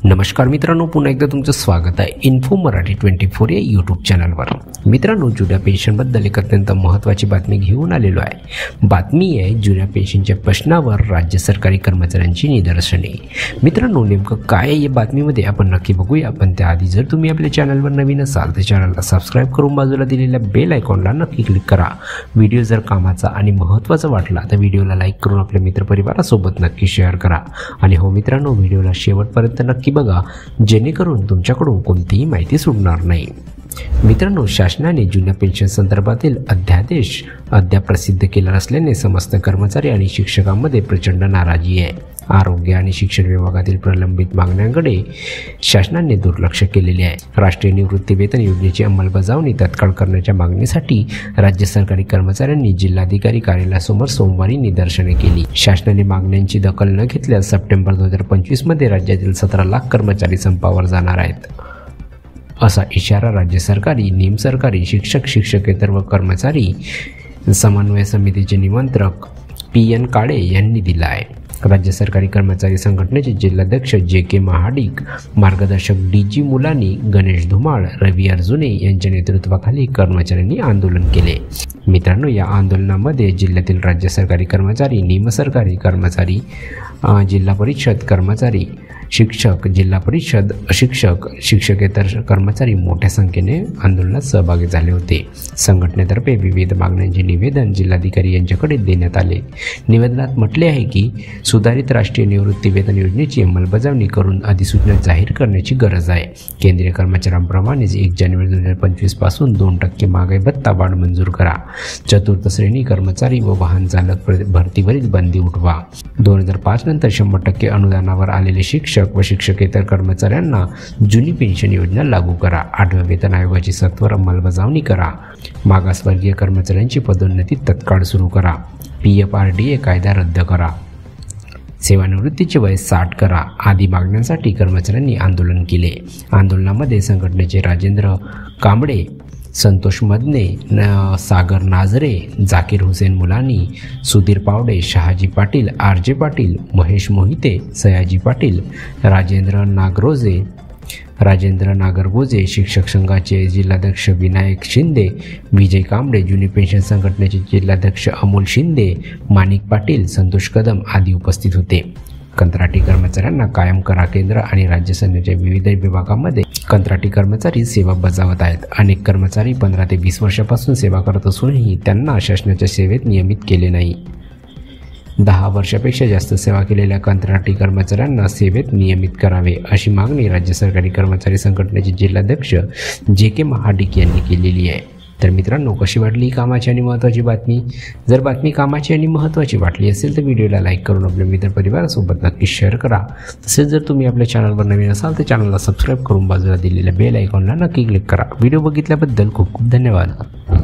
नमस्कार मित्रांनो, पुन्हा एकदा तुमचं स्वागत आहे इन्फो मराठी 24 या यूट्यूब चॅनलवर। मित्रांनो, जुन्या पेन्शनबद्दल एक अत्यंत महत्त्वाची बातमी घेऊन आलेलो आहे। बातमी आहे जुन्या पेन्शनच्या प्रश्नावर राज्य सरकारी कर्मचाऱ्यांची निदर्शने। मित्रांनो, नेमकं काय आहे या बातमीमध्ये आपण नक्की बघूया, पण त्याआधी जर तुम्ही आपल्या चॅनलवर नवीन असाल तर चॅनलला सबस्क्राईब करून बाजूला दिलेल्या बेल आयकॉनला नक्की क्लिक करा। व्हिडिओ जर कामाचा आणि महत्त्वाचा वाटला तर व्हिडिओला लाईक करून आपल्या मित्रपरिवारासोबत नक्की शेअर करा। आणि हो मित्रांनो, व्हिडिओला शेवटपर्यंत नक्की बघा, जेणेकरून तुमच्याकडून कोणतीही माहिती सुटणार नाही। मित्रांनो, शासनाने जुन्या पेन्शन संदर्भातील अध्यादेश अद्याप प्रसिद्ध केला नसल्याने समस्त कर्मचारी आणि शिक्षकांमध्ये प्रचंड नाराजी आहे। आरोग्य आणि शिक्षण विभागातील प्रलंबित मागण्यांकडे शासनाने दुर्लक्ष केलेले आहे। राष्ट्रीय निवृत्ती वेतन योजनेची अंमलबजावणी तत्काळ करण्याच्या मागणीसाठी राज्य सरकारी कर्मचाऱ्यांनी जिल्हाधिकारी कार्यालयासमोर सोमवारी निदर्शने केली। शासनाने मागण्यांची दखल न घेतल्यास सप्टेंबर 2025 मध्ये राज्यातील 17 लाख कर्मचारी संपावर जाणार आहेत, असा इशारा राज्य सरकारी, निमसरकारी, शिक्षक, शिक्षकेतर व कर्मचारी समन्वय समितीचे निमंत्रक PN काळे यांनी दिला आहे। राज्य सरकारी कर्मचारी संघटनेचे जिल्हाध्यक्ष JK महाडिक, मार्गदर्शक DG मुलानी, गणेश धुमाळ, रवी अर्जुने यांच्या नेतृत्वाखाली कर्मचाऱ्यांनी आंदोलन केले। मित्रांनो, या आंदोलनामध्ये जिल्ह्यातील राज्य सरकारी कर्मचारी, निमसरकारी कर्मचारी, जिल्हा परिषद कर्मचारी, शिक्षक, जिल्हा परिषद शिक्षक, शिक्षकेतर कर्मचारी मोठ्या संख्येने आंदोलनात सहभागी झाले होते। संघटनेतर्फे विविध मागण्यांचे निवेदन जिल्हाधिकारी यांच्याकडे देण्यात आले। निवेदनात म्हटले आहे की सुधारित राष्ट्रीय निवृत्ती वेतन योजनेची अंमलबजावणी करून अधिसूचना जाहीर करण्याची गरज आहे। केंद्रीय कर्मचाऱ्यांप्रमाणेच 1 जानेवारी 2025 पासून 2% महागाई भत्ता वाढ मंजूर करा। चतुर्थ श्रेणी कर्मचारी व वाहन चालक भरतीवरील बंदी उठवा। 2005 नंतर 100% अनुदानावर आलेले शिक्षक व शिक्षकेतर कर्मचाऱ्यांना जुनी पेन्शन योजना लागू करा। 8व्या वेतन आयोगाची सत्वर अंमलबजावणी करा। मागासवर्गीय कर्मचाऱ्यांची पदोन्नती तत्काळ सुरू करा। PFRDA कायदा रद्द करा। सेवानिवृत्तीचे वय 60 करा आदी मागण्यांसाठी कर्मचाऱ्यांनी आंदोलन केले। आंदोलनामध्ये संघटनेचे राजेंद्र कांबळे, संतोष मदने, सागर नाझरे, जाकीर हुसेन मुलानी, सुधीर पावडे, शहाजी पाटील, RJ पाटील, महेश मोहिते, सयाजी पाटील, राजेंद्र नागरगोजे, शिक्षक संघाचे जिल्हाध्यक्ष विनायक शिंदे, विजय कांबळे, जुनी पेन्शन संघटनेचे जिल्हाध्यक्ष अमोल शिंदे, माणिक पाटील, संतोष कदम आदी उपस्थित होते। कंत्राटी कर्मचाऱ्यांना कायम करा। केंद्र आणि राज्य सरकारच्या विविध विभागांमध्ये कंत्राटी कर्मचारी सेवा बजावत आहेत। अनेक कर्मचारी 15 ते 20 वर्षापासून सेवा करत असूनही त्यांना शासनाच्या सेवेत नियमित केले नाही। 10 वर्षापेक्षा जास्त सेवा केलेल्या कंत्राटी कर्मचाऱ्यांना सेवेत नियमित करावे, अशी मागणी राज्य सरकारी कर्मचारी संघटनेचे जिल्हाध्यक्ष JK महाडिक यांनी केलेली आहे। तर मित्रांनो, कशी वाटली कामाची आणि महत्त्वाची बातमी? जर बातमी कामाची आणि महत्त्वाची वाटली असेल तर व्हिडिओला लाईक करून आपल्या मित्रपरिवारासोबत नक्की शेअर करा। तसेच जर तुम्ही आपल्या चॅनलवर नवीन असाल तर चॅनलला सबस्क्राईब करून बाजूला दिलेल्या बेल आयकॉनला नक्की क्लिक करा। व्हिडिओ बघितल्याबद्दल खूप खूप धन्यवाद।